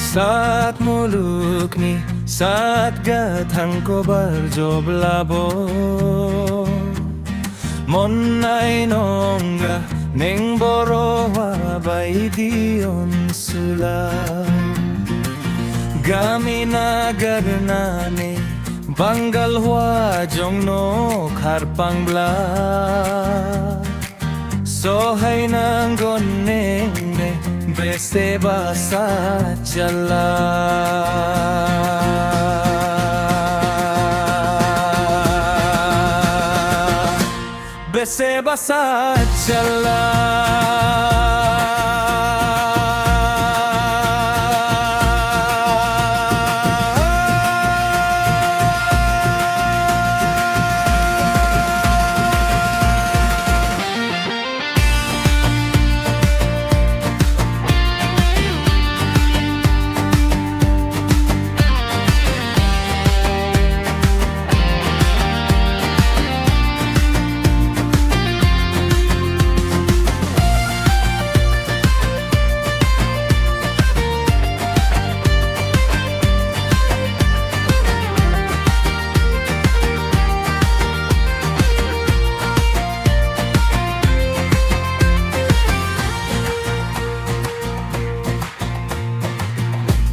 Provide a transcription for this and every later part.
Saat mulukni saat gathangko barjoblabo Monnai nongga ning borowa baidion sula Gamina garnane Banggal hua jongno kharpangla Sohai nang gonne Bese basa chala Bese basa chala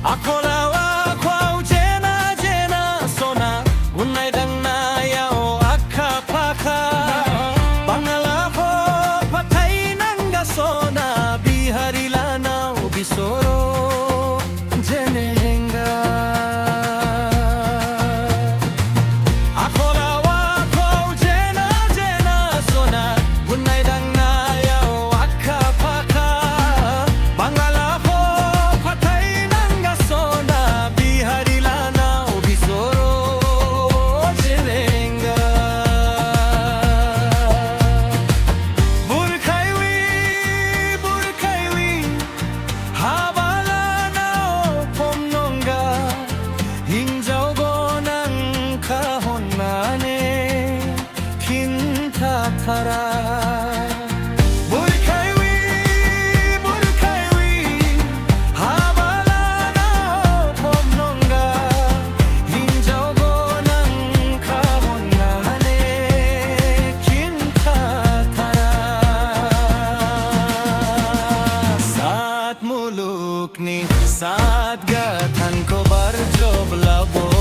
Akolawa kwau jena jena sona Unai dang na yao akka paka Bangala ho patai nanga sona Bihari lana bisoro jenenga Akolawa kwau jena jena sona Unai dang na yao akka paka Bangala Saat gathangko barjoblabo